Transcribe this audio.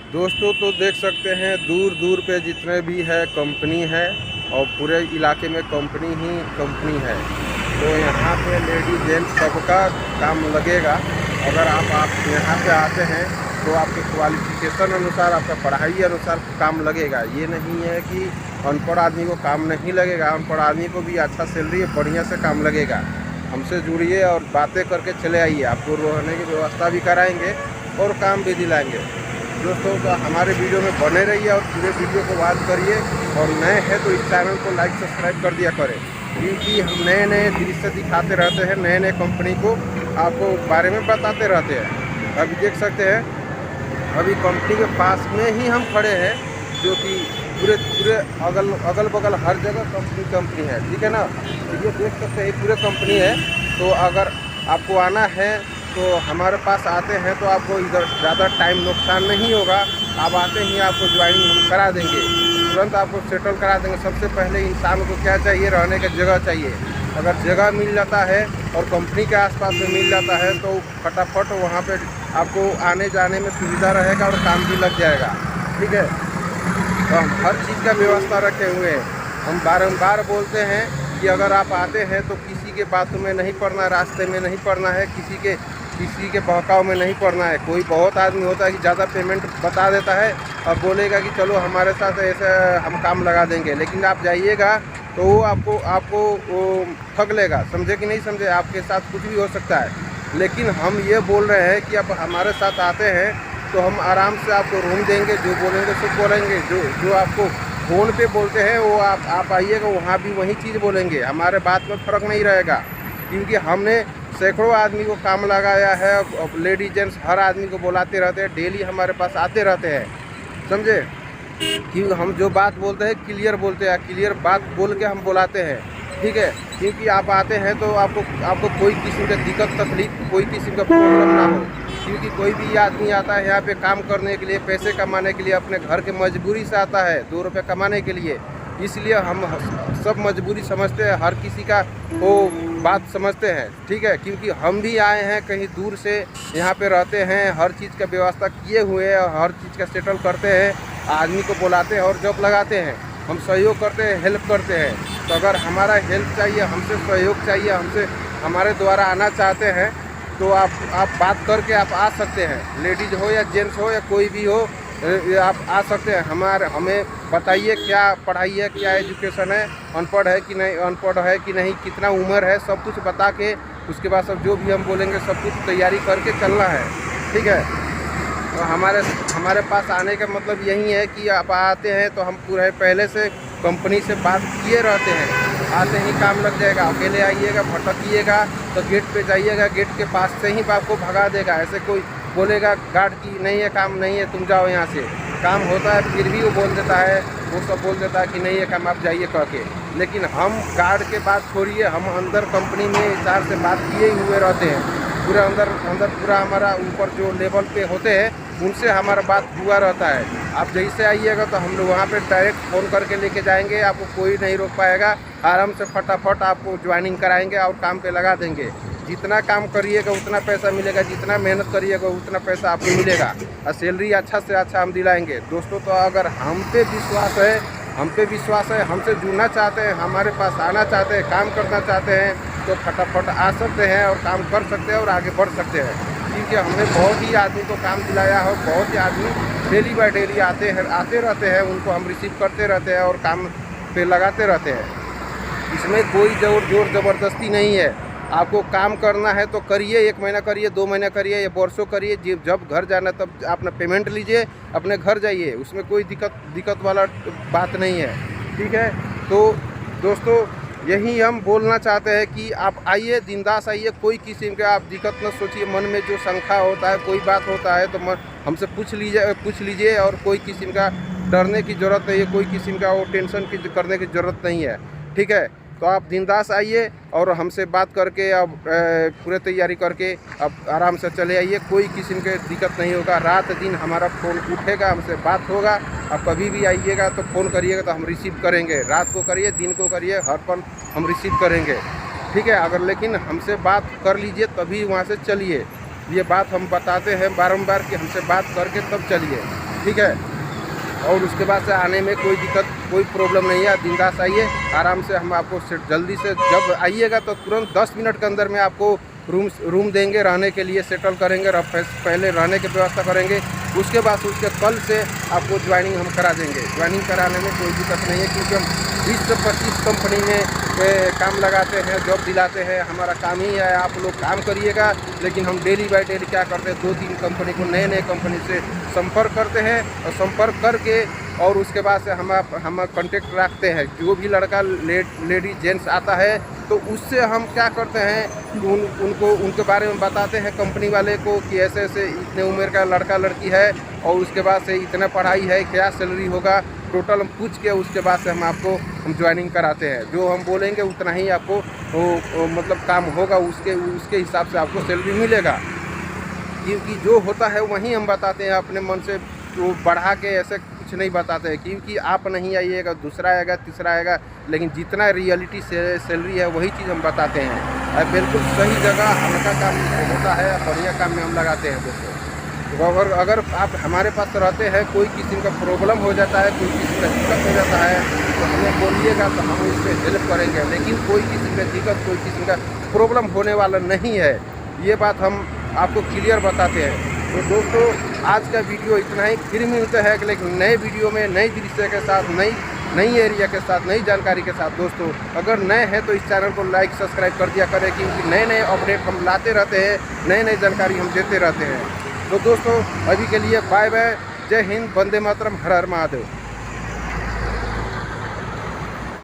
दोस्तों तो देख सकते हैं दूर दूर पे जितने भी है कंपनी है और पूरे इलाके में कंपनी ही कंपनी है। तो यहाँ पे लेडी जेंट्स सबका काम लगेगा। अगर आप यहाँ पे आते हैं तो आपके क्वालिफिकेशन अनुसार, आपका पढ़ाई अनुसार काम लगेगा। ये नहीं है कि अनपढ़ आदमी को काम नहीं लगेगा, अनपढ़ आदमी को भी अच्छा सैलरी बढ़िया से काम लगेगा। हमसे जुड़िए और बातें करके चले आइए, आपको रहने की व्यवस्था भी कराएंगे और काम भी दिलाएंगे। दोस्तों तो हमारे वीडियो में बने रहिए और पूरे वीडियो को वॉच करिए। और नए हैं तो इस चैनल को लाइक सब्सक्राइब कर दिया करें, क्योंकि हम नए नए दृश्य दिखाते रहते हैं, नए नए कंपनी को आपको बारे में बताते रहते हैं। अभी देख सकते हैं, अभी कंपनी के पास में ही हम खड़े हैं, जो कि पूरे पूरे अगल बगल हर जगह कंपनी है, ठीक है ना। तो ये देख सकते हैं पूरे कंपनी है। तो अगर आपको आना है तो हमारे पास आते हैं तो आपको इधर ज़्यादा टाइम नुकसान नहीं होगा। आप आते ही आपको ज्वाइनिंग हम करा देंगे, तुरंत आपको सेटल करा देंगे। सबसे पहले इंसान को क्या चाहिए, रहने की जगह चाहिए। अगर जगह मिल जाता है और कंपनी के आसपास में मिल जाता है तो फटाफट वहाँ पे आपको आने जाने में सुविधा रहेगा और काम भी लग जाएगा, ठीक है। तो हम हर चीज़ का व्यवस्था रखे हुए हैं। हम बारंबार बोलते हैं कि अगर आप आते हैं तो किसी के बातों में नहीं पड़ना, रास्ते में नहीं पड़ना है, किसी के बहकाव में नहीं पड़ना है। कोई बहुत आदमी होता है कि ज़्यादा पेमेंट बता देता है और बोलेगा कि चलो हमारे साथ ऐसे हम काम लगा देंगे, लेकिन आप जाइएगा तो वो आपको वो ठग लेगा। समझे कि नहीं समझे, आपके साथ कुछ भी हो सकता है। लेकिन हम ये बोल रहे हैं कि आप हमारे साथ आते हैं तो हम आराम से आपको रूम देंगे, जो बोलेंगे सब बोलेंगे। जो आपको फ़ोन पे बोलते हैं वो आप आइएगा, वहाँ भी वही चीज़ बोलेंगे। हमारे बात में फ़र्क नहीं रहेगा, क्योंकि हमने सैकड़ों आदमी को काम लगाया है। लेडी जेंट्स हर आदमी को बुलाते रहते हैं, डेली हमारे पास आते रहते हैं, समझे। क्योंकि हम जो बात बोलते हैं क्लियर बोलते हैं, क्लियर बात बोल के हम बुलाते हैं, ठीक है। क्योंकि आप आते हैं तो आपको कोई किस्म का दिक्कत तकलीफ, कोई किस्म का प्रॉब्लम ना हो। क्योंकि कोई भी आदमी आता है यहाँ पे काम करने के लिए, पैसे कमाने के लिए, अपने घर के मजबूरी से आता है 2 रुपये कमाने के लिए। इसलिए हम सब मजबूरी समझते हैं, हर किसी का वो बात समझते हैं, ठीक है। क्योंकि हम भी आए हैं कहीं दूर से, यहाँ पे रहते हैं, हर चीज़ का व्यवस्था किए हुए हैं, हर चीज़ का सेटल करते हैं, आदमी को बुलाते हैं और जॉब लगाते हैं। हम सहयोग करते हैं, हेल्प करते हैं। तो अगर हमारा हेल्प चाहिए, हमसे सहयोग चाहिए, हमसे हमारे द्वारा आना चाहते हैं तो आप बात करके आप आ सकते हैं। लेडीज़ हो या जेंट्स हो या कोई भी हो, आप आ सकते हैं। हमें बताइए क्या पढ़ाई है, क्या एजुकेशन है, अनपढ़ है कि नहीं, अनपढ़ है कि नहीं, कितना उम्र है, सब कुछ बता के उसके बाद सब जो भी हम बोलेंगे सब कुछ तैयारी करके चलना है, ठीक है। तो हमारे पास आने का मतलब यही है कि आप आते हैं तो हम पूरे पहले से कंपनी से बात किए रहते हैं। आते ही काम लग जाएगा। अकेले आइएगा, भटकिएगा तो गेट पे जाइएगा, गेट के पास से ही आपको भगा देगा। ऐसे कोई बोलेगा गार्ड की नहीं है, काम नहीं है, तुम जाओ यहाँ से। काम होता है फिर भी वो बोल देता है, वो सब बोल देता है कि नहीं है काम, आप जाइए कह के। लेकिन हम गार्ड के बात छोड़िए, हम अंदर कंपनी में HR से बात किए हुए रहते हैं। पूरा अंदर पूरा हमारा ऊपर जो लेवल पे होते हैं उनसे हमारा बात हुआ रहता है। आप जैसे आइएगा तो हम लोग वहाँ पे डायरेक्ट फ़ोन करके लेके जाएंगे, आपको कोई नहीं रोक पाएगा। आराम से फटाफट आपको ज्वाइनिंग कराएंगे और काम पे लगा देंगे। जितना काम करिएगा उतना पैसा मिलेगा, जितना मेहनत करिएगा उतना पैसा आपको मिलेगा, और सैलरी अच्छा से अच्छा हम दिलाएंगे। दोस्तों तो अगर हम पे विश्वास है, हमसे जुड़ना चाहते हैं, हमारे पास आना चाहते हैं, काम करना चाहते हैं तो फटाफट आ सकते हैं और काम कर सकते हैं और आगे बढ़ सकते हैं। क्योंकि हमने बहुत ही आदमी को काम दिलाया है, बहुत ही आदमी डेली बाय डेली आते रहते हैं, उनको हम रिसीव करते रहते हैं और काम पे लगाते रहते हैं। इसमें कोई जोर ज़बरदस्ती नहीं है। आपको काम करना है तो करिए, 1 महीना करिए, 2 महीना करिए या वर्षों करिए। जब घर जाना तब अपना पेमेंट लीजिए, अपने घर जाइए, उसमें कोई दिक्कत वाला बात नहीं है, ठीक है। तो दोस्तों यही हम बोलना चाहते हैं कि आप आइए, बिंदास आइए, कोई किस्म का आप दिक्कत न सोचिए। मन में जो शंका होता है, कोई बात होता है तो हमसे पूछ लीजिए और कोई किस्म का डरने की ज़रूरत नहीं है, कोई किस्म का वो टेंशन की करने की ज़रूरत नहीं है, ठीक है। तो आप बिंदास आइए और हमसे बात करके अब पूरे तैयारी करके अब आराम से चले आइए। कोई किस्म के दिक्कत नहीं होगा। रात दिन हमारा फ़ोन उठेगा, हमसे बात होगा। आप कभी भी आइएगा तो फ़ोन करिएगा तो हम रिसीव करेंगे। रात को करिए, दिन को करिए, हर पल हम रिसीव करेंगे, ठीक है। अगर लेकिन हमसे बात कर लीजिए तभी वहाँ से चलिए। ये बात हम बताते हैं बारंबार कि हमसे बात करके तब चलिए। ठीक है। और उसके बाद से आने में कोई दिक्कत, कोई प्रॉब्लम नहीं है। बिंदास आइए, आराम से हम आपको जल्दी से, जब आइएगा तो तुरंत 10 मिनट के अंदर में आपको रूम देंगे, रहने के लिए सेटल करेंगे, पहले रहने की व्यवस्था करेंगे। उसके बाद उसके कल से आपको ज्वाइनिंग हम करा देंगे। ज्वाइनिंग कराने में कोई दिक्कत नहीं है, क्योंकि हम 20 से 25 कंपनी में काम लगाते हैं, जॉब दिलाते हैं। हमारा काम ही है, आप लोग काम करिएगा। लेकिन हम डेली बाय डेली क्या करते हैं, 2-3 कंपनी को, नए कंपनी से संपर्क करते हैं, और संपर्क करके और उसके बाद से हम कांटेक्ट रखते हैं। जो भी लड़का लेडी जेंट्स आता है तो उससे हम क्या करते हैं, उनको उनके बारे में बताते हैं कंपनी वाले को कि ऐसे ऐसे इतने उम्र का लड़का लड़की है, और उसके बाद से इतना पढ़ाई है, क्या सैलरी होगा, टोटल हम पूछ के उसके बाद से हम ज्वाइनिंग कराते हैं। जो हम बोलेंगे उतना ही आपको मतलब काम होगा, उसके हिसाब से आपको सैलरी मिलेगा। क्योंकि जो होता है वहीं हम बताते हैं, अपने मन से तो बढ़ा के ऐसे कुछ नहीं बताते हैं। क्योंकि आप नहीं आइएगा, दूसरा आएगा, तीसरा आएगा, लेकिन जितना रियलिटी सैलरी है वही चीज़ हम बताते हैं। बिल्कुल सही जगह हल्का काम होता है, बढ़िया काम में हम लगाते हैं दोस्तों। तो अगर आप हमारे पास रहते हैं, कोई किसी का प्रॉब्लम हो जाता है, कोई किसी का दिक्कत हो जाता है, तो हमें बोलिएगा तो हम उससे हेल्प करेंगे। लेकिन कोई किसी का दिक्कत, कोई किसी का प्रॉब्लम होने वाला नहीं है, ये बात हम आपको क्लियर बताते हैं। तो दोस्तों, आज का वीडियो इतना ही। फिर मिलते हैं अगले नए वीडियो में, नई दृश्य के साथ, नई एरिया के साथ, नई जानकारी के साथ। दोस्तों, अगर नए हैं तो इस चैनल को लाइक सब्सक्राइब कर दिया करें, क्योंकि नए अपडेट हम लाते रहते हैं, नई जानकारी हम देते रहते हैं। तो दोस्तों, अभी के लिए बाय बाय, जय हिंद, वंदे मातरम, हर हर महादेव।